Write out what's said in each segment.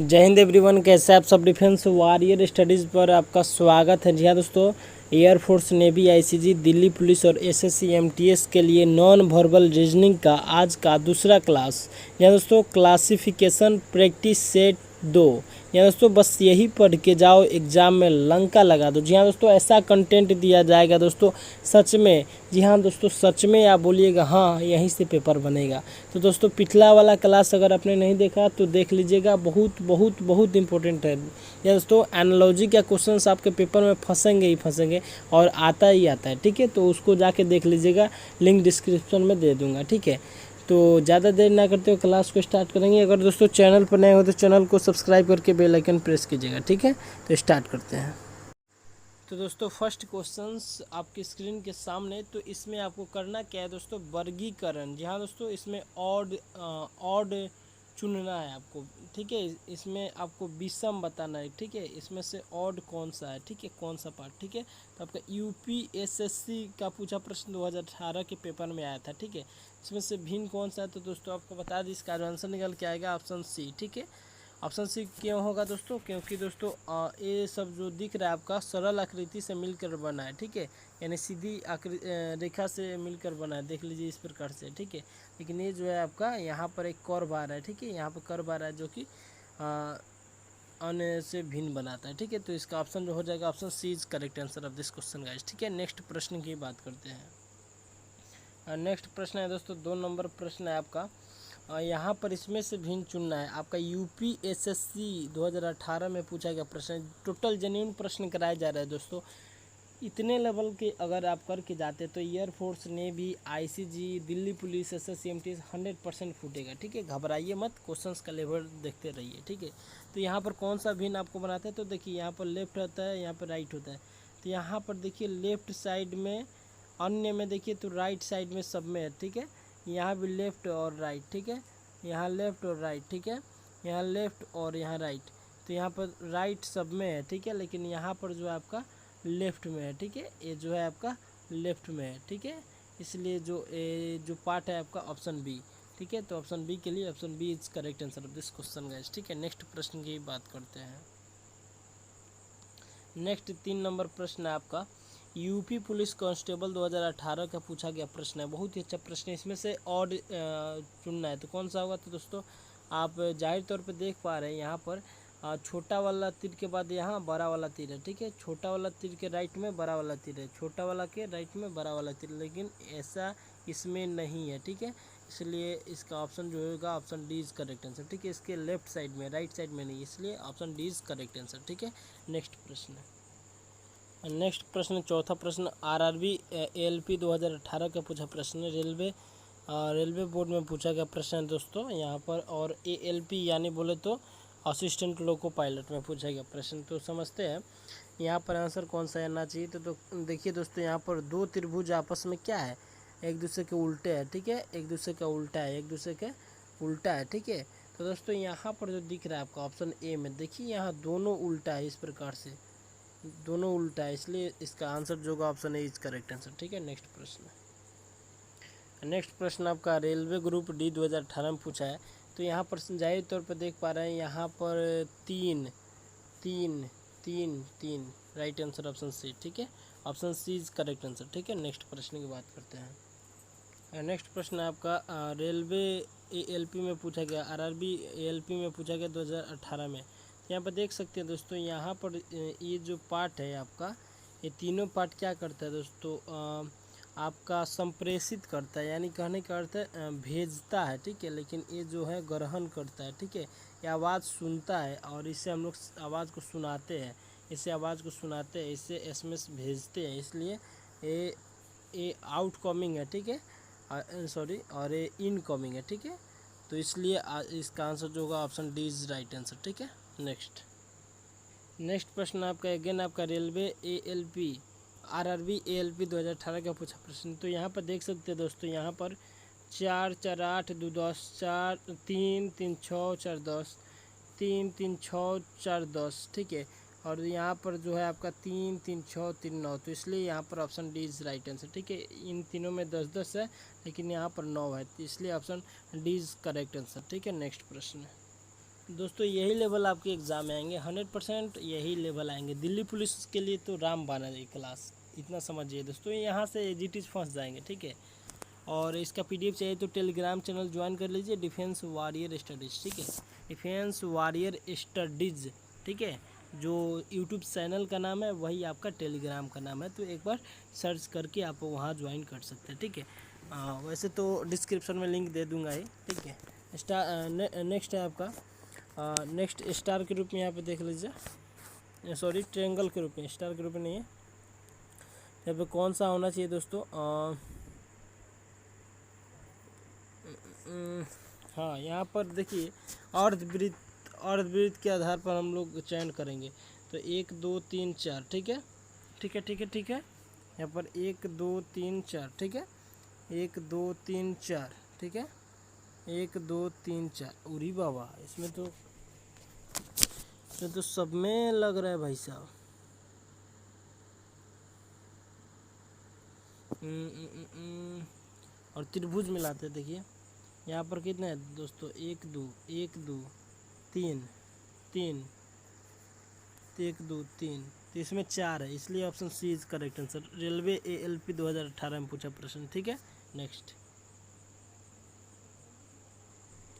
जय हिंद एवरीवन, कैसे आप सब। डिफेंस वॉरियर स्टडीज़ पर आपका स्वागत है। जी हाँ दोस्तों, air force, navy, ICG, Delhi police और एसएससी एमटीएस के लिए नॉन वर्बल रीजनिंग का आज का दूसरा क्लास। यहाँ दोस्तों क्लासिफिकेशन प्रैक्टिस सेट 2। यहाँ दोस्तों बस यही पढ़ के जाओ, एग्ज़ाम में लंका लगा दो। जी हाँ दोस्तों, ऐसा कंटेंट दिया जाएगा दोस्तों, सच में। जी हाँ दोस्तों, सच में आप बोलिएगा हाँ यहीं से पेपर बनेगा। तो दोस्तों पिछला वाला क्लास अगर आपने नहीं देखा तो देख लीजिएगा, बहुत बहुत बहुत इंपॉर्टेंट है। या दोस्तों एनालॉजी का क्वेश्चंस आपके पेपर में फंसेंगे ही फंसेंगे और आता ही आता है, ठीक है। तो उसको जाके देख लीजिएगा, लिंक डिस्क्रिप्शन में दे दूंगा, ठीक है। तो ज़्यादा देर ना करते हुए क्लास को स्टार्ट करेंगे। अगर दोस्तों चैनल पर नए हो तो चैनल को सब्सक्राइब करके बेल आइकन प्रेस कीजिएगा, ठीक है। तो स्टार्ट करते हैं। तो दोस्तों फर्स्ट क्वेश्चंस आपकी स्क्रीन के सामने। तो इसमें आपको करना क्या है दोस्तों, वर्गीकरण। जी हाँ दोस्तों, इसमें ऑड चुनना है आपको, ठीक है। इसमें आपको विषम बताना है, ठीक है। इसमें से ऑड कौन सा है, ठीक है, कौन सा पार्ट, ठीक है। तो आपका यूपीएसएससी का पूछा प्रश्न 2018 के पेपर में आया था, ठीक है। इसमें से भिन्न कौन सा है, तो दोस्तों आपको बता दी, इसका आंसर निकल के आएगा ऑप्शन सी, ठीक है। ऑप्शन सी क्यों होगा दोस्तों, क्योंकि दोस्तों ये सब जो दिख रहा है आपका सरल आकृति से मिलकर बना है, ठीक है। यानी सीधी रेखा से मिलकर बना है, देख लीजिए इस प्रकार से, ठीक है। लेकिन ये जो है आपका यहाँ पर एक कर्व आ रहा है, ठीक है। यहाँ पर कर्व आ रहा है जो कि अन्य से भिन्न बनाता है, ठीक है। तो इसका ऑप्शन जो हो जाएगा, option c is correct answer of this question guys, ठीक है। नेक्स्ट प्रश्न की बात करते हैं। नेक्स्ट प्रश्न है दोस्तों 2 नंबर प्रश्न है आपका। यहाँ पर इसमें से भिन्न चुनना है। आपका यूपीएसएससी 2018 में पूछा गया प्रश्न, टोटल जेन्युइन प्रश्न कराया जा रहा है दोस्तों। इतने लेवल के अगर आप करके जाते तो air force, navy, ICG, Delhi police, SSC MTS 100% फूटेगा, ठीक है। घबराइए मत, क्वेश्चंस का लेवल देखते रहिए, ठीक है। तो यहाँ पर कौन सा भिन्न आपको बनाते हैं, तो देखिए यहाँ पर लेफ्ट होता है, यहाँ पर राइट होता है। तो यहाँ पर देखिए लेफ्ट साइड में, अन्य में देखिए तो राइट साइड में सब में है, ठीक है। यहाँ भी लेफ्ट और राइट, ठीक है। यहाँ लेफ्ट और राइट, ठीक है। यहाँ लेफ्ट और यहाँ राइट। तो यहाँ पर राइट सब में है, ठीक है। लेकिन यहाँ पर जो है आपका लेफ्ट में है, ठीक है। ये जो है आपका लेफ्ट में है, ठीक है। इसलिए जो पार्ट है आपका ऑप्शन बी, ठीक है। तो ऑप्शन बी के लिए option b is correct answer of this question guys, ठीक है। नेक्स्ट प्रश्न की बात करते हैं। नेक्स्ट 3 नंबर प्रश्न है आपका, यूपी पुलिस कांस्टेबल 2018 का पूछा गया प्रश्न है। बहुत ही अच्छा प्रश्न है। इसमें से ऑड चुनना है, तो कौन सा होगा, तो दोस्तों आप जाहिर तौर पे देख पा रहे हैं यहाँ पर छोटा वाला तीर के बाद यहाँ बड़ा वाला तीर है, ठीक है। छोटा वाला तीर के राइट में बड़ा वाला तीर है, छोटा वाला के राइट में बड़ा वाला तीर, लेकिन ऐसा इसमें नहीं है, ठीक है। इसलिए इसका ऑप्शन जो होगा option D is correct answer, ठीक है। इसके लेफ्ट साइड में, राइट साइड में नहीं, इसलिए option D is correct answer, ठीक है। नेक्स्ट प्रश्न, नेक्स्ट प्रश्न चौथा प्रश्न, आरआरबी एएलपी 2018 का पूछा प्रश्न, रेलवे बोर्ड में पूछा गया प्रश्न है दोस्तों यहाँ पर। और एएलपी यानी बोले तो असिस्टेंट लोको पायलट में पूछा गया प्रश्न। तो समझते हैं यहाँ पर आंसर कौन सा आना चाहिए। तो देखिए दोस्तों, यहाँ पर 2 त्रिभुज आपस में क्या है, एक दूसरे के उल्टे है, ठीक है। एक दूसरे का उल्टा है, एक दूसरे के उल्टा है, ठीक है। तो दोस्तों यहाँ पर जो दिख रहा है आपका ऑप्शन ए में, देखिए यहाँ दोनों उल्टा है, इस प्रकार से दोनों उल्टा है, इसलिए इसका आंसर जो होगा option A is correct answer, ठीक है। नेक्स्ट प्रश्न, नेक्स्ट प्रश्न आपका रेलवे ग्रुप डी 2018 में पूछा है। तो यहाँ पर जाहिर तौर पर देख पा रहे हैं यहाँ पर 3 3 3 3 राइट आंसर ऑप्शन सी, ठीक है। Option c is correct answer, ठीक है। नेक्स्ट प्रश्न की बात करते हैं। नेक्स्ट प्रश्न है आपका रेलवे एएलपी में पूछा गया, आरआरबी एएलपी में पूछा गया 2018 में। यहाँ पर देख सकते हैं दोस्तों, यहाँ पर ये जो पार्ट है आपका, ये तीनों पार्ट क्या करता है दोस्तों, आपका संप्रेषित करता है, यानी कहने का अर्थ है भेजता है, ठीक है। लेकिन ये जो है ग्रहण करता है, ठीक है। ये आवाज़ सुनता है और इससे हम लोग आवाज़ को सुनाते हैं, इससे आवाज़ को सुनाते हैं, इससे एसएमएस भेजते हैं। इसलिए ये आउटकमिंग है, ठीक है, सॉरी, और ये इनकमिंग है, ठीक है। तो इसलिए इसका आंसर जो होगा option D is right answer, ठीक है। नेक्स्ट प्रश्न आपका अगेन आपका रेलवे एएलपी आरआरबी एएलपी 2018 का पूछा प्रश्न। तो यहाँ पर देख सकते हैं दोस्तों, यहाँ पर 4 4 8 2 10 4 3 3 6 4 10 3 3 6 4 10, ठीक है। और यहाँ पर जो है आपका 3 3 6 3 9, तो इसलिए यहाँ पर option D is right answer, ठीक है। इन तीनों में 10 10 है, लेकिन यहाँ पर 9 है, तो इसलिए option D is correct answer, ठीक है। नेक्स्ट प्रश्न, दोस्तों यही लेवल आपके एग्ज़ाम में आएंगे, 100% यही लेवल आएंगे। दिल्ली पुलिस के लिए तो रामबाण है ये क्लास, इतना समझिए दोस्तों, यहाँ से एजीटीज फंस जाएंगे, ठीक है। और इसका पीडीएफ चाहिए तो टेलीग्राम चैनल ज्वाइन कर लीजिए, डिफेंस वॉरियर स्टडीज़, ठीक है, डिफेंस वॉरियर स्टडीज़, ठीक है। जो यूट्यूब चैनल का नाम है वही आपका टेलीग्राम का नाम है, तो एक बार सर्च करके आप वहाँ ज्वाइन कर सकते हैं, ठीक है। वैसे तो डिस्क्रिप्शन में लिंक दे दूँगा ही, ठीक है। नेक्स्ट है आपका नेक्स्ट स्टार के रूप में यहाँ पे देख लीजिए, सॉरी ट्रायंगल के रूप में, स्टार के रूप में नहीं है। यहाँ पे कौन सा होना चाहिए दोस्तों, हाँ यहाँ पर देखिए अर्धवृत्त के आधार पर हम लोग चयन करेंगे, तो 1 2 3 4, ठीक है, ठीक है, ठीक है, ठीक है। यहाँ पर 1 2 3 4, ठीक है, 1 2 3 4, ठीक है, 1 2 3 4। उरी बाबा, इसमें तो सब में लग रहा है भाई साहब। और त्रिभुज मिलाते हैं, देखिए यहाँ पर कितने हैं दोस्तों, 1 2 1 2 3 3 1 2 3, तो इसमें 4 है, इसलिए option c is correct answer. Railway ALP 2018 में पूछा प्रश्न, ठीक है।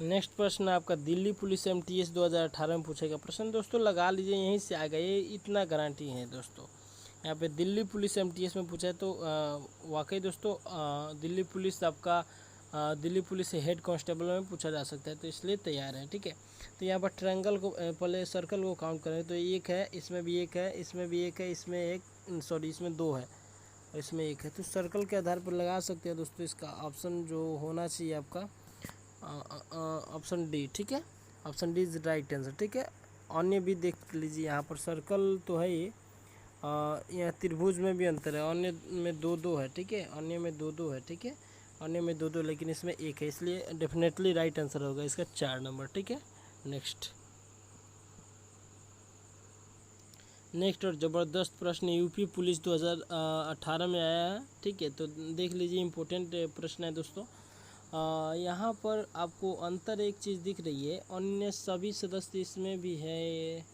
नेक्स्ट प्रश्न आपका दिल्ली पुलिस MTS 2018 में पूछेगा प्रश्न, दोस्तों लगा लीजिए यहीं से आ गए, इतना गारंटी है दोस्तों। यहाँ पे दिल्ली पुलिस MTS में पूछा है तो वाकई दोस्तों दिल्ली पुलिस आपका दिल्ली पुलिस हेड कांस्टेबल में पूछा जा सकता है, तो इसलिए तैयार है, ठीक है। तो यहाँ पर ट्रायंगल को पहले सर्कल को काउंट करें तो 1 है, इसमें भी 1 है, इसमें भी 1 है, इसमें 1 सॉरी इसमें 2 है और इसमें 1 है, तो सर्कल के आधार पर लगा सकते हैं दोस्तों। इसका ऑप्शन जो होना चाहिए आपका ऑप्शन डी, ठीक है, option D is right answer, ठीक है। अन्य भी देख लीजिए, यहाँ पर सर्कल तो है ही, यहाँ त्रिभुज में भी अंतर है, अन्य में 2 2 है, ठीक है, अन्य में 2 2 है, ठीक है, अन्य में 2 2, लेकिन इसमें 1 है, इसलिए डेफिनेटली राइट आंसर होगा इसका 4 नंबर, ठीक है। नेक्स्ट और ज़बरदस्त प्रश्न यूपी पुलिस 2018 में आया है, ठीक है, तो देख लीजिए, इम्पोर्टेंट प्रश्न है दोस्तों। यहाँ पर आपको अंतर एक चीज़ दिख रही है, अन्य सभी सदस्य इसमें भी है,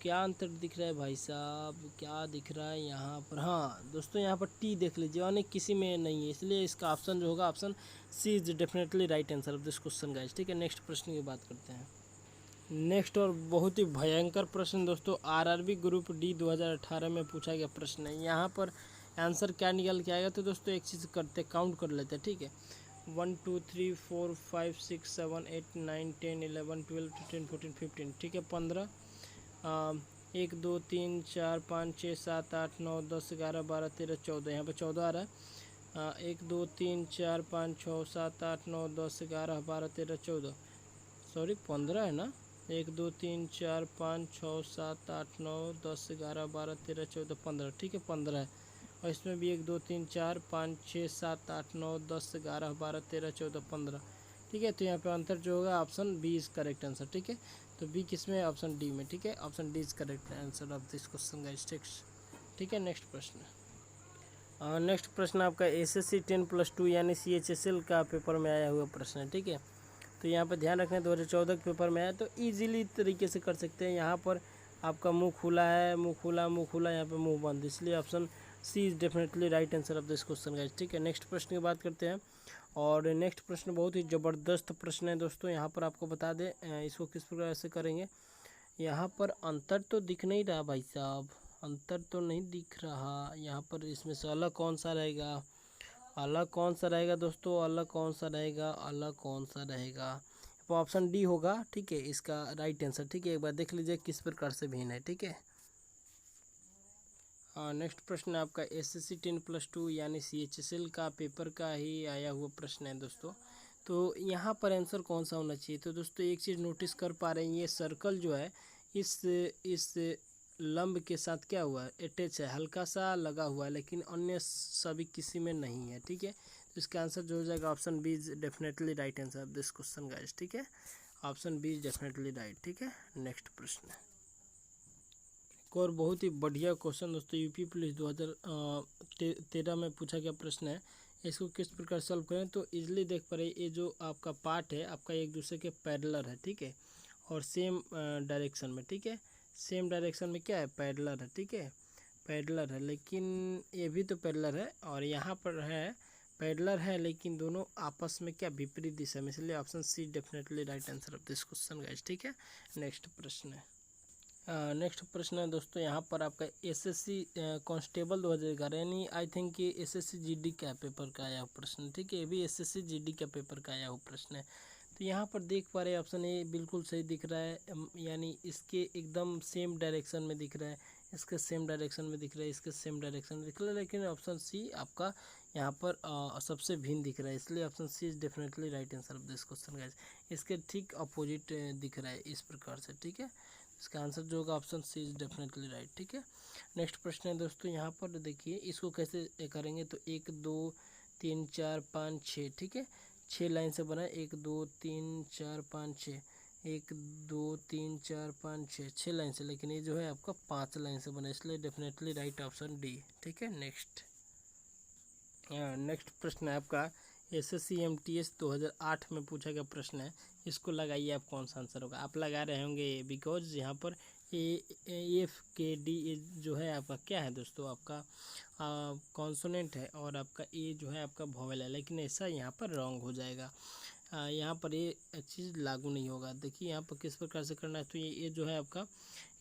क्या अंतर दिख रहा है भाई साहब, क्या दिख रहा है यहाँ पर, हाँ दोस्तों यहाँ पर टी देख लीजिए, अन्य किसी में नहीं है, इसलिए इसका ऑप्शन जो होगा option c is definitely right answer of this question guys, ठीक है। नेक्स्ट प्रश्न की बात करते हैं। नेक्स्ट और बहुत ही भयंकर प्रश्न दोस्तों RRB ग्रुप D 2018 में पूछा गया प्रश्न है। यहाँ पर आंसर क्या निकल के आएगा, तो दोस्तों एक चीज़ करते, काउंट कर लेते हैं, ठीक है। 1 2 3 4 5 6 7 8 9 10 11 12 13 14 15, ठीक है, 15, 1 2 3 4 5 6 7 8 9 10 11 12 13 14, यहाँ पर 14 आ रहा है। 1 2 3 4 5 6 7 8 9 10 11 12 13 14, सॉरी 15 है ना, 1 2 3 4 5 6 7 8 9 10 11 12 13 14 15, ठीक है, 15 है। और इसमें भी 1 2 3 4 5 6 7 8 9 10 11 12 13 14 15, ठीक है। तो यहाँ पे अंतर जो होगा option b is correct answer, ठीक है। तो बी किस में, ऑप्शन डी में, ठीक है, option D is correct answer of this question guys, ठीक है। नेक्स्ट प्रश्न आपका SSC 10+2 यानी CHSL का पेपर में आया हुआ प्रश्न है, ठीक है। तो यहाँ पर ध्यान रखना 2014 के पेपर में आया, तो ईजिली तरीके से कर सकते हैं। यहाँ पर आपका मुंह खुला है, मुंह खुला, यहाँ पे मुंह बंद, इसलिए option c is definitely right answer of this question guys, ठीक है। नेक्स्ट प्रश्न की बात करते हैं, और नेक्स्ट प्रश्न बहुत ही ज़बरदस्त प्रश्न है दोस्तों। यहाँ पर आपको बता दें इसको किस प्रकार से करेंगे। यहाँ पर अंतर तो दिख नहीं रहा भाई साहब, अंतर तो नहीं दिख रहा। यहाँ पर इसमें से अलग कौन सा रहेगा, अलग कौन सा रहेगा दोस्तों, अलग कौन सा रहेगा, अलग कौन सा रहेगा, तो ऑप्शन डी होगा, ठीक है, इसका राइट आंसर, ठीक है। एक बार देख लीजिए किस प्रकार से भिन्न है, ठीक है। नेक्स्ट प्रश्न आपका SSC 10+2 यानी CHSL का पेपर का ही आया हुआ प्रश्न है दोस्तों। तो यहाँ पर आंसर कौन सा होना चाहिए, तो दोस्तों एक चीज़ नोटिस कर पा रहे हैं, ये सर्कल जो है इस लंब के साथ क्या हुआ है, अटैच है, हल्का सा लगा हुआ है, लेकिन अन्य सभी किसी में नहीं है, ठीक है। तो इसका आंसर जो हो जाएगा option b is definitely right answer of this question guys, ठीक है, option b is definitely right, ठीक है। नेक्स्ट प्रश्न और बहुत ही बढ़िया क्वेश्चन दोस्तों, यूपी पुलिस 2013 में पूछा गया प्रश्न है। इसको किस प्रकार सॉल्व करें, तो इजीली देख पा रहे, ये जो आपका पार्ट है आपका एक दूसरे के पैरेलल है, ठीक है, और सेम डायरेक्शन में, ठीक है। सेम डायरेक्शन में क्या है, पैरेलल है, ठीक है, पैरेलल है, लेकिन ये भी तो पैरेलल है और यहाँ पर है पैरेलल है, लेकिन दोनों आपस में क्या, विपरीत दिशा में, इसलिए option c definitely right answer of this question guys, ठीक है। नेक्स्ट प्रश्न है, नेक्स्ट प्रश्न है दोस्तों यहाँ पर आपका एसएससी कांस्टेबल 2011, यानी आई थिंक ये एसएससी जीडी का पेपर का आया हुआ प्रश्न, ठीक है। ये भी एसएससी जीडी का पेपर का आया हुआ प्रश्न है। तो यहाँ पर देख पा रहे हैं ऑप्शन ए बिल्कुल सही दिख रहा है, यानी इसके एकदम सेम डायरेक्शन में दिख रहा है, इसके सेम डायरेक्शन में दिख रहा है, इसके सेम डायरेक्शन में दिख रहा है, लेकिन ऑप्शन सी आपका यहाँ पर सबसे भिन्न दिख रहा है, इसलिए option c is definitely right answer of this question guys. इसके ठीक अपोजिट दिख रहा है इस प्रकार से, ठीक है। इसका आंसर जो होगा option c is definitely right, ठीक है। नेक्स्ट प्रश्न है दोस्तों यहाँ पर देखिए, इसको कैसे करेंगे, तो 1 2 3 4 5 6, ठीक है, 6 लाइन से बना है, 1 2 3 4 5 6, 1 2 3 4 5 6, 6 लाइन से, लेकिन ये जो है आपका 5 लाइन से बना है, इसलिए डेफिनेटली राइट ऑप्शन डी, ठीक है। नेक्स्ट प्रश्न है आपका एसएससी एमटीएस 2008 में पूछा गया प्रश्न है, इसको लगाइए आप कौन सा आंसर होगा। आप लगा रहे होंगे बिकॉज यहाँ पर एफ के डी जो है आपका क्या है दोस्तों, आपका कॉन्सोनेंट है और आपका ए जो है आपका वोवेल है, लेकिन ऐसा यहाँ पर रॉन्ग हो जाएगा। यहाँ पर ये चीज़ लागू नहीं होगा। देखिए यहाँ पर किस प्रकार से करना है, तो ये जो है आपका,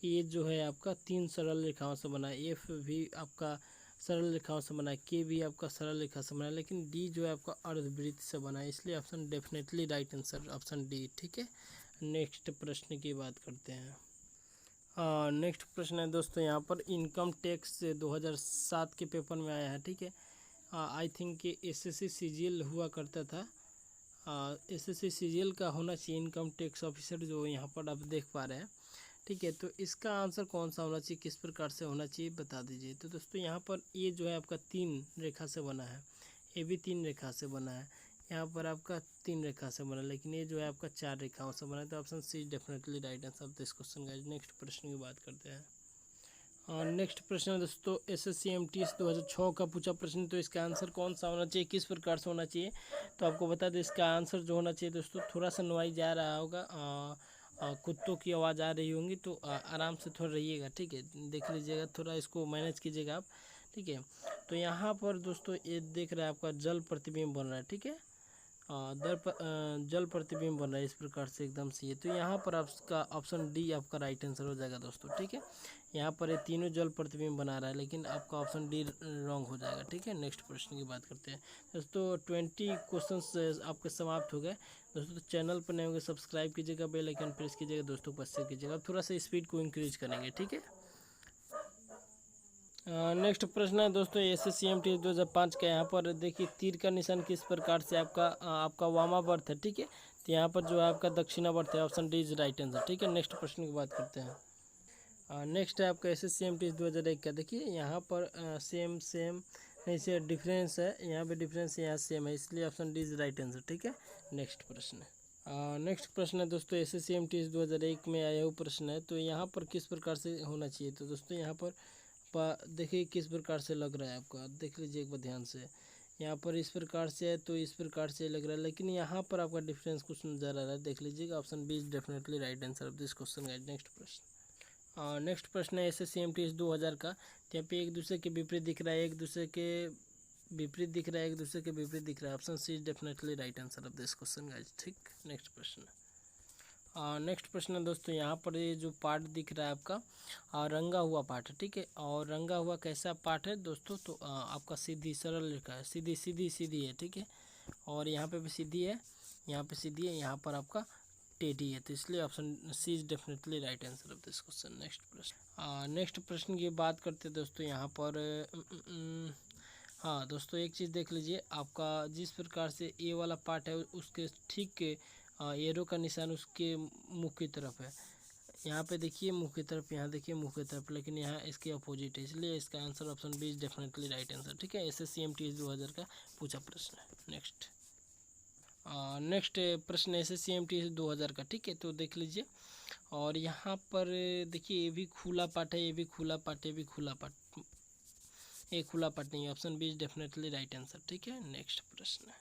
ये जो है आपका 3 सरल रेखाओं से बना है, एफ भी आपका सरल रेखाओं से बना है, के भी आपका सरल रेखा से बना है, लेकिन डी जो है आपका अर्धवृत्त से बना है, इसलिए option definitely right answer option D, ठीक है। नेक्स्ट प्रश्न की बात करते हैं। नेक्स्ट प्रश्न है दोस्तों यहाँ पर इनकम टैक्स 2007 के पेपर में आया है, ठीक है। आई थिंक ये एसएससी सीजीएल हुआ करता था, एसएससी सीजीएल का होना चाहिए इनकम टैक्स ऑफिसर, जो यहाँ पर आप देख पा रहे हैं, ठीक है। तो इसका आंसर कौन सा होना चाहिए, किस प्रकार से होना चाहिए, बता दीजिए। तो दोस्तों यहाँ पर ये जो है आपका 3 रेखा से बना है, ये भी 3 रेखा से बना है, यहाँ पर आपका 3 रेखा से बना है, लेकिन ये जो है आपका 4 रेखाओं से बना है, तो option c definitely right answer of this question guys. Next प्रश्न की बात करते हैं। नेक्स्ट प्रश्न है दोस्तों एसएससी एमटीएस 2006 का पूछा प्रश्न, तो इसका आंसर कौन सा होना चाहिए, किस प्रकार से होना चाहिए। तो आपको बता दें इसका आंसर जो होना चाहिए दोस्तों, थोड़ा सा नॉइज आ रहा होगा, कुत्तों की आवाज़ आ रही होंगी, तो आराम से थोड़ा रहिएगा, ठीक है, देख लीजिएगा, थोड़ा इसको मैनेज कीजिएगा आप, ठीक है। तो यहाँ पर दोस्तों ये देख रहा है आपका जल प्रतिबिंब बन रहा है, ठीक है, जल प्रतिबिंब बन रहा है इस प्रकार से एकदम से, ये तो यहाँ पर आपका ऑप्शन डी आपका राइट आंसर हो जाएगा दोस्तों, ठीक है। यहाँ पर ये तीनों जल प्रतिबिंब बना रहा है, लेकिन आपका ऑप्शन डी रॉन्ग हो जाएगा, ठीक है। नेक्स्ट प्रश्न की बात करते हैं दोस्तों। 20 क्वेश्चंस आपके समाप्त हो गए दोस्तों। तो चैनल पर नए होंगे सब्सक्राइब कीजिएगा, बेल आइकन प्रेस कीजिएगा, दोस्तों को शेयर कीजिएगा, थोड़ा सा स्पीड को इंक्रीज करेंगे, ठीक है। नेक्स्ट प्रश्न है दोस्तों एसएससी एमटीएस 2005 का। यहाँ पर देखिए तीर का निशान किस प्रकार से आपका वामावर्त है, ठीक है। तो यहाँ पर जो है आपका दक्षिणावर्त है, option D is right answer, ठीक है। नेक्स्ट प्रश्न की बात करते हैं। नेक्स्ट है आपका एसएससी एमटीएस 2001 का। देखिए यहाँ पर सेम नहीं से डिफरेंस है, यहाँ पे डिफरेंस है, यहाँ सेम है, इसलिए option D is right answer, ठीक है। नेक्स्ट प्रश्न है, नेक्स्ट प्रश्न है दोस्तों एसएससी एमटीएस 2001 में आया हुआ प्रश्न है। तो यहाँ पर किस प्रकार से होना चाहिए, तो दोस्तों यहाँ पर देखिए किस प्रकार से लग रहा है आपका, देख लीजिए एक बार ध्यान से, यहाँ पर इस प्रकार से है तो इस प्रकार से लग रहा है, लेकिन यहाँ पर आपका डिफरेंस कुछ नजर आ रहा है, देख लीजिएगा, option b is definitely right answer of this question guys. Next प्रश्न, नेक्स्ट प्रश्न है एसएससी एमटीएस 2000 का। तो यहाँ पे एक दूसरे के विपरीत दिख रहा है, एक दूसरे के विपरीत दिख रहा है, एक दूसरे के विपरीत दिख रहा है, option c is definitely right answer of this question guys, ठीक। नेक्स्ट प्रश्न, नेक्स्ट प्रश्न है दोस्तों यहाँ पर ये जो पार्ट दिख रहा है आपका रंगा हुआ पार्ट है, ठीक है। और रंगा हुआ कैसा पार्ट है दोस्तों, तो आपका सीधी सरल रेखा है, सीधी सीधी सीधी है, ठीक है। और यहाँ पे भी सीधी है, यहाँ पे सीधी है, यहाँ पर आपका टेढ़ी है, तो इसलिए option c is definitely right answer of this question. Next प्रश्न, नेक्स्ट प्रश्न की बात करते हैं दोस्तों यहाँ पर। हाँ दोस्तों एक चीज़ देख लीजिए, आपका जिस प्रकार से ए वाला पार्ट है उसके ठीक एरो का निशान उसके मुख की तरफ है, यहाँ पे देखिए मुख की तरफ, यहाँ देखिए मुख की तरफ, लेकिन यहाँ इसके अपोजिट है, इसलिए इसका answer option b is definitely right answer, ठीक है। एसएससी एमटीएस 2000 का पूछा प्रश्न है। नेक्स्ट प्रश्न एसएससी एमटीएस 2000 का, ठीक है। तो देख लीजिए, और यहाँ पर देखिए ये भी खुला पार्ट है, ये भी खुला पार्ट, ये भी खुला पार्ट, ये खुला पार्ट नहीं है, option b is definitely right answer, ठीक है। नेक्स्ट प्रश्न,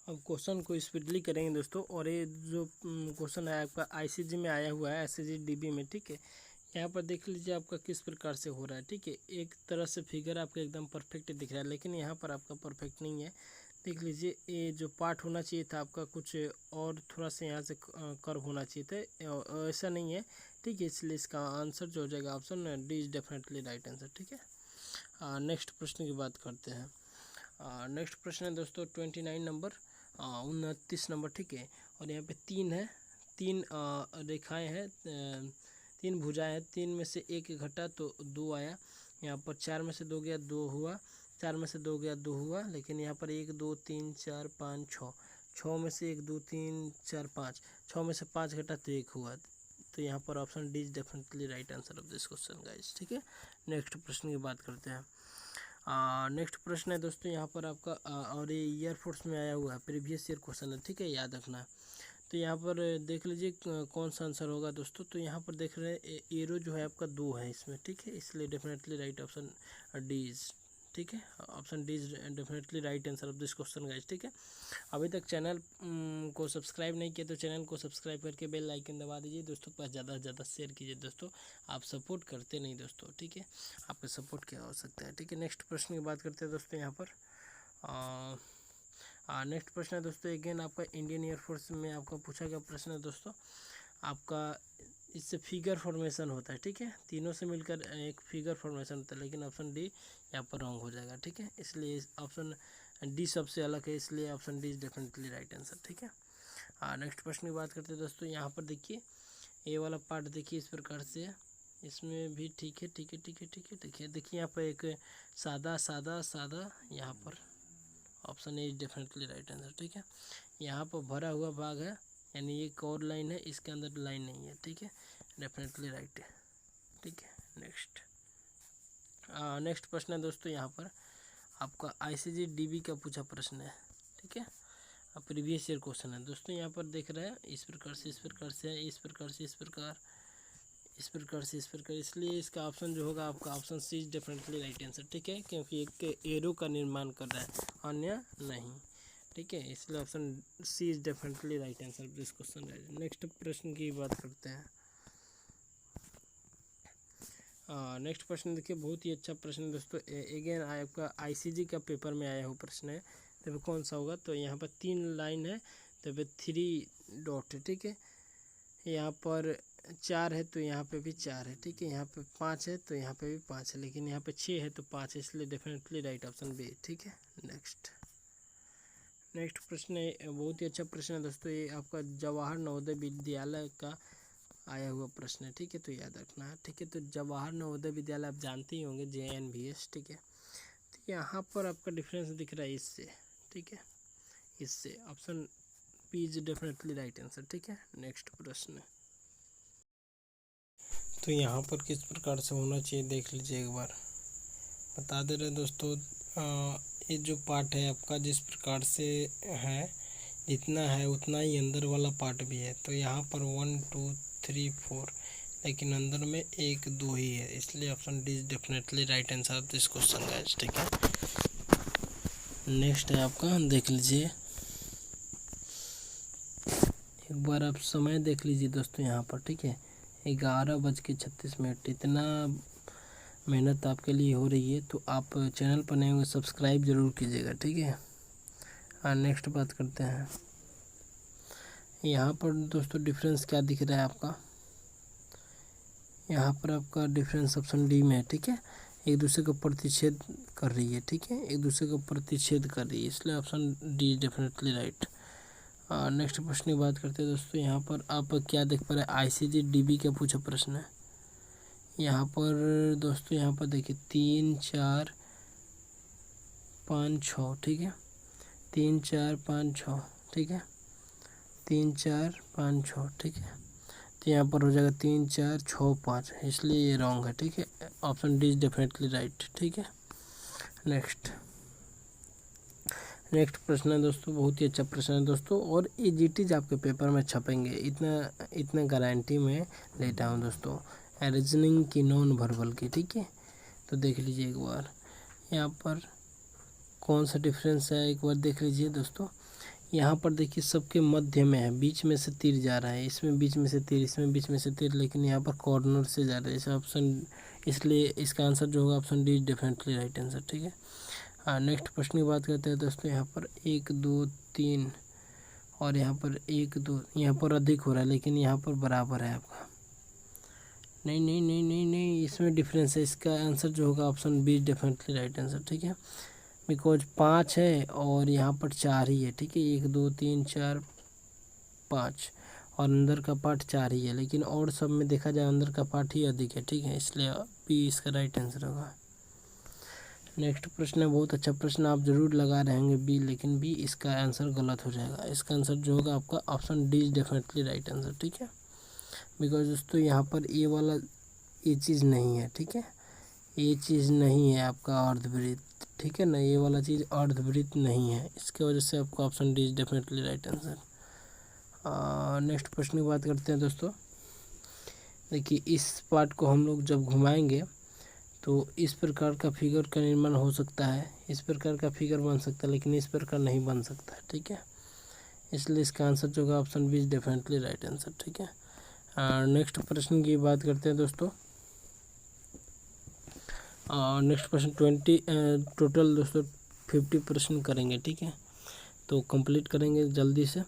अब क्वेश्चन को स्पीडली करेंगे दोस्तों। और ये जो क्वेश्चन है आपका आईसीजी में आया हुआ है, एससीजी डीबी में, ठीक है। यहाँ पर देख लीजिए आपका किस प्रकार से हो रहा है, ठीक है। एक तरह से फिगर आपका एकदम परफेक्ट दिख रहा है, लेकिन यहाँ पर आपका परफेक्ट नहीं है। देख लीजिए ये जो पार्ट होना चाहिए था आपका कुछ और थोड़ा सा यहाँ से कर्व होना चाहिए था, ऐसा नहीं है, ठीक है। इसलिए इसका आंसर जो हो जाएगा option D is definitely right answer, ठीक है। नेक्स्ट प्रश्न की बात करते हैं। नेक्स्ट प्रश्न है दोस्तों 29 नंबर, 29 नंबर, ठीक है। और यहाँ पे तीन रेखाएं हैं, तीन भुजाएं हैं, तीन में से एक घटा तो दो आया। यहाँ पर चार में से दो गया दो हुआ, चार में से दो गया दो हुआ, लेकिन यहाँ पर 1 2 3 4 5 6, 6 में से 1 2 3 4 5, 6 में से 5 घटा तो 1 हुआ। तो यहाँ पर option D is definitely right answer of this question guys, ठीक है। नेक्स्ट प्रश्न की बात करते हैं। नेक्स्ट प्रश्न है दोस्तों यहाँ पर आपका और ये एयरफोर्स में आया हुआ है, प्रीवियस ईयर क्वेश्चन है, ठीक है, याद रखना। तो यहाँ पर देख लीजिए कौन सा आंसर होगा दोस्तों। तो यहाँ पर देख रहे हैं एरो जो है आपका 2 है इसमें, ठीक है, इसलिए definitely right option D is, ठीक है, option D is definitely right answer of this question guys, ठीक है। अभी तक चैनल को सब्सक्राइब नहीं किया तो चैनल को सब्सक्राइब करके बेल आइकन दबा दीजिए दोस्तों के पास, ज़्यादा से ज़्यादा शेयर कीजिए दोस्तों, आप सपोर्ट करते नहीं दोस्तों, ठीक है, आपका सपोर्ट क्या हो सकता है, ठीक है। नेक्स्ट प्रश्न की बात करते हैं दोस्तों यहाँ पर। नेक्स्ट प्रश्न है दोस्तों अगेन आपका इंडियन एयरफोर्स में आपका पूछा गया प्रश्न है दोस्तों। आपका इससे फिगर फॉर्मेशन होता है, ठीक है, तीनों से मिलकर एक फिगर फॉर्मेशन होता है, लेकिन ऑप्शन डी यहाँ पर रॉन्ग हो जाएगा, ठीक है। इसलिए ऑप्शन डी सबसे अलग है, इसलिए option D is definitely right answer, ठीक है। नेक्स्ट प्रश्न की बात करते हैं दोस्तों यहाँ पर देखिए ये वाला पार्ट देखिए इस प्रकार से, इसमें भी ठीक है, ठीक है, ठीक है, ठीक है, देखिए यहाँ पर एक सादा सादा सादा, यहाँ पर option A is definitely right answer, ठीक है। यहाँ पर भरा हुआ भाग है, यानी एक और लाइन है, इसके अंदर लाइन नहीं है, ठीक है, डेफिनेटली राइट है, ठीक है। नेक्स्ट प्रश्न है दोस्तों यहाँ पर आपका आईसीजी डीबी का पूछा प्रश्न है, ठीक है, प्रीवियस ईयर क्वेश्चन है दोस्तों। यहाँ पर देख रहे हैं इस प्रकार से, इस प्रकार से, इस प्रकार से, इस प्रकार, इस प्रकार से, इस प्रकार, इसलिए इसका ऑप्शन जो होगा आपका option c is definitely right answer, ठीक है, क्योंकि एक एरो का निर्माण कर रहा है अन्य नहीं, ठीक है, इसलिए option c is definitely right answer this question है। नेक्स्ट प्रश्न की बात करते हैं। नेक्स्ट प्रश्न देखिए बहुत ही अच्छा प्रश्न दोस्तों, अगेन आपका आईसीजी का पेपर में आया हुआ प्रश्न है, तो कौन सा होगा। तो यहाँ पर 3 लाइन है, तो 3 डॉट है, ठीक है, यहाँ पर 4 है तो यहाँ पे भी 4 है, ठीक है, यहाँ पे 5 है तो यहाँ पे भी 5 है, लेकिन यहाँ पे 6 है तो 5 है, इसलिए डेफिनेटली राइट ऑप्शन बी, ठीक है। नेक्स्ट प्रश्न है बहुत ही अच्छा प्रश्न है दोस्तों, ये आपका जवाहर नवोदय विद्यालय का आया हुआ प्रश्न है, ठीक है, तो याद रखना है, ठीक है। तो जवाहर नवोदय विद्यालय आप जानते ही होंगे, JNVS, ठीक है। तो यहाँ पर आपका डिफरेंस दिख रहा है इससे, ठीक है, इससे option P is definitely right answer, ठीक है। नेक्स्ट प्रश्न तो यहाँ पर किस प्रकार से होना चाहिए देख लीजिए एक बार, बता दे रहे दोस्तों। ये जो पार्ट है आपका जिस प्रकार से है, जितना है उतना ही अंदर वाला पार्ट भी है, तो यहाँ पर 1 2 3 4, लेकिन अंदर में 1 2 ही है, इसलिए option D is definitely right answer of this question guys, ठीक है। नेक्स्ट है आपका देख लीजिए एक बार, आप समय देख लीजिए दोस्तों यहाँ पर, ठीक है, 11:36, इतना मेहनत आपके लिए हो रही है, तो आप चैनल पर नए होंगे सब्सक्राइब जरूर कीजिएगा, ठीक है। नेक्स्ट बात करते हैं यहाँ पर दोस्तों डिफरेंस क्या दिख रहा है आपका, यहाँ पर आपका डिफरेंस ऑप्शन डी में है, ठीक है, एक दूसरे को प्रतिच्छेद कर रही है, ठीक है, एक दूसरे को प्रतिच्छेद कर रही है, इसलिए option D definitely right. Next प्रश्न की बात करते हैं दोस्तों, यहाँ पर आप क्या देख पा रहे हैं, आईसीजी डीबी का पूछा प्रश्न है। यहाँ पर दोस्तों यहाँ पर देखिए 3 4 5 6, ठीक है, 3 4 5 6, ठीक है, 3 4 5 6, ठीक है, तो यहाँ पर हो जाएगा 3 4 6 5, इसलिए ये रॉन्ग है, ठीक है, option D is definitely right, ठीक है। नेक्स्ट प्रश्न है दोस्तों बहुत ही अच्छा प्रश्न है दोस्तों, और ये जीटीज आपके पेपर में छपेंगे, इतना गारंटी में लेता हूँ दोस्तों, रीजनिंग की नॉन वर्बल की, ठीक है। तो देख लीजिए एक बार यहाँ पर कौन सा डिफरेंस है, एक बार देख लीजिए दोस्तों। यहाँ पर देखिए सबके मध्य में है, बीच में से तीर जा रहा है, इसमें बीच में से तीर, इसमें बीच में से तीर, लेकिन यहाँ पर कॉर्नर से जा रहा है इस ऑप्शन, इसलिए इसका आंसर जो होगा option D definitely right answer. ठीक है। हाँ, नेक्स्ट प्रश्न की बात करते हैं दोस्तों। यहाँ पर 1 2 3 और यहाँ पर 1 2, यहाँ पर अधिक हो रहा है लेकिन यहाँ पर बराबर है आपका। नहीं नहीं नहीं नहीं नहीं, इसमें डिफरेंस है। इसका आंसर जो होगा option be definitely right answer. ठीक है, बिकॉज 5 है और यहाँ पर 4 ही है। ठीक है, 1 2 3 4 5 और अंदर का पार्ट 4 ही है, लेकिन और सब में देखा जाए अंदर का पार्ट ही अधिक है। ठीक है, इसलिए बी इसका राइट आंसर होगा। नेक्स्ट प्रश्न है, बहुत अच्छा प्रश्न, आप जरूर लगा रहे होंगे बी, लेकिन बी इसका आंसर गलत हो जाएगा। इसका आंसर जो होगा आपका option D is definitely right answer. ठीक है, बिकॉज दोस्तों यहाँ पर ये वाला ये चीज़ नहीं है। ठीक है, ये चीज़ नहीं है आपका अर्धवृत्त। ठीक है ना, ये वाला चीज़ अर्धवृत्त नहीं है, इसके वजह से आपका option D is definitely right answer. Next प्रश्न की बात करते हैं दोस्तों। देखिए इस पार्ट को हम लोग जब घुमाएंगे तो इस प्रकार का फिगर का निर्माण हो सकता है, इस प्रकार का फिगर बन सकता है, लेकिन इस प्रकार नहीं बन सकता है। ठीक है, इसलिए इसका आंसर जो होगा option b is definitely right answer. ठीक है, नेक्स्ट प्रश्न की बात करते हैं दोस्तों। नेक्स्ट प्रश्न 20 टोटल दोस्तों 50 प्रश्न करेंगे। ठीक है, तो कंप्लीट करेंगे जल्दी से।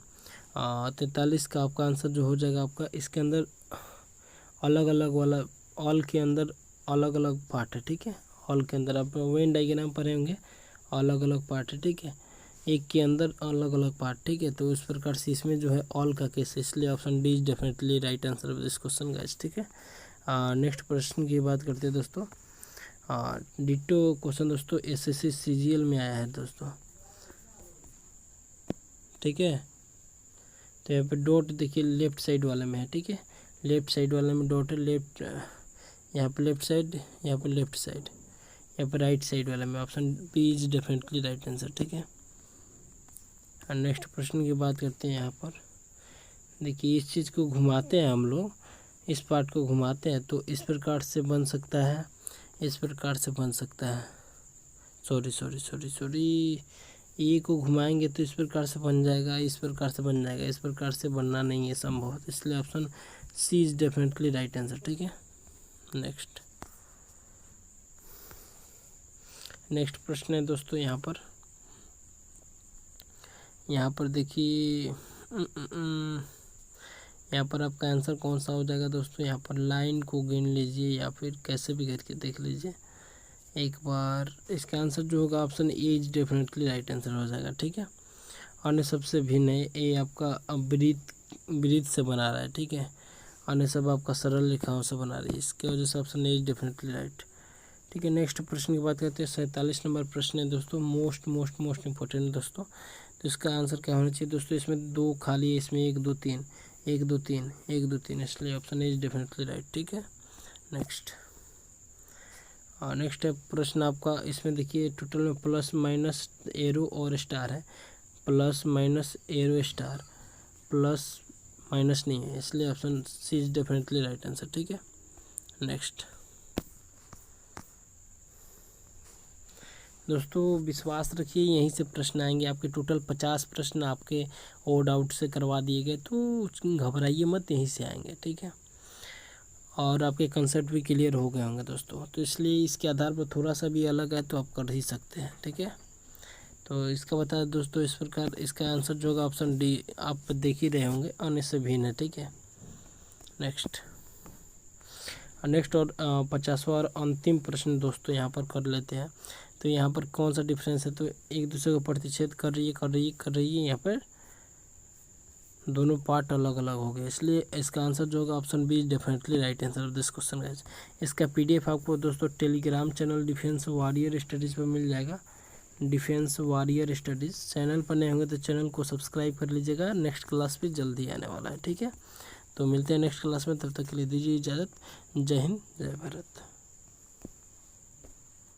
43 का आपका आंसर जो हो जाएगा आपका, इसके अंदर अलग अलग वाला, ऑल के अंदर अलग अलग पार्ट है। ठीक है, ऑल के अंदर आप वेन डायग्राम पढ़े होंगे, अलग अलग पार्ट है। ठीक है, एक के अंदर अलग अलग पार्ट। ठीक है, तो इस प्रकार से इसमें जो है ऑल का केस है, इसलिए option D is definitely right answer of this question guys. ठीक है, नेक्स्ट प्रश्न की बात करते हैं दोस्तों। डिटो क्वेश्चन दोस्तों एसएससी सीजीएल में आया है दोस्तों। ठीक है, तो यहाँ पे डॉट देखिए लेफ्ट साइड वाले में है। ठीक है, लेफ्ट साइड वाले में डॉट है, लेफ्ट यहाँ पे लेफ्ट साइड, यहाँ पे लेफ्ट साइड, यहाँ पे राइट साइड वाले में option b is definitely right answer. ठीक है, और नेक्स्ट प्रश्न की बात करते हैं। यहाँ पर देखिए इस चीज़ को घुमाते हैं हम लोग, इस पार्ट को घुमाते हैं तो इस प्रकार से बन सकता है, इस प्रकार से बन सकता है। सॉरी, ए को घुमाएंगे तो इस प्रकार से बन जाएगा, इस प्रकार से बन जाएगा, इस प्रकार से बनना नहीं है संभव, इसलिए option c is definitely right answer. ठीक है, नेक्स्ट प्रश्न है दोस्तों। यहाँ पर देखिए यहाँ पर आपका आंसर कौन सा हो जाएगा दोस्तों। यहाँ पर लाइन को गिन लीजिए या फिर कैसे भी करके देख लीजिए एक बार। इसका आंसर जो होगा option A is definitely right answer हो जाएगा। ठीक है, अन्य सबसे भिन्न है, ए आपका वृत्त से बना रहा है। ठीक है, अन्य सब आपका सरल रेखाओं से बना रही है, इसके वजह से option A is definitely right. ठीक है, नेक्स्ट प्रश्न की बात करते हैं। 47 नंबर प्रश्न है दोस्तों, मोस्ट इंपॉर्टेंट है दोस्तों। तो इसका आंसर क्या होना चाहिए दोस्तों। इसमें 2 खाली है, इसमें 1 2 3 1 2 3 1 2 3, इसलिए option A is definitely right. ठीक है, नेक्स्ट है प्रश्न आपका। इसमें देखिए टोटल में प्लस माइनस एरो और स्टार है, plus minus arrow star, plus minus नहीं है, इसलिए option c is definitely right answer. ठीक है, नेक्स्ट दोस्तों विश्वास रखिए यहीं से प्रश्न आएंगे आपके। टोटल 50 प्रश्न आपके ओड आउट से करवा दिए गए, तो घबराइए मत, यहीं से आएंगे। ठीक है, और आपके कंसेप्ट भी क्लियर हो गए होंगे दोस्तों, तो इसलिए इसके आधार पर थोड़ा सा भी अलग है तो आप कर ही सकते हैं। ठीक है, तो इसका बता दें दोस्तों इस प्रकार, इसका आंसर जो होगा ऑप्शन डी आप देख ही रहे होंगे, अन्य से भिन्न है। ठीक है, नेक्स्ट और 50वां और अंतिम प्रश्न दोस्तों यहाँ पर कर लेते हैं। तो यहाँ पर कौन सा डिफरेंस है, तो एक दूसरे को प्रतिच्छेद कर रही है, यहाँ पर दोनों पार्ट अलग अलग हो गए, इसलिए इसका आंसर जो होगा option be definitely right answer of this question guys. इसका पीडीएफ आपको दोस्तों Telegram channel defence warrior studies पर मिल जाएगा। डिफेंस वॉरियर स्टडीज़ चैनल पर नए होंगे तो चैनल को सब्सक्राइब कर लीजिएगा, नेक्स्ट क्लास भी जल्दी आने वाला है। ठीक है, तो मिलते हैं नेक्स्ट क्लास में, तब तक के लिए दीजिए इजाज़त। जय हिंद, जय भारत।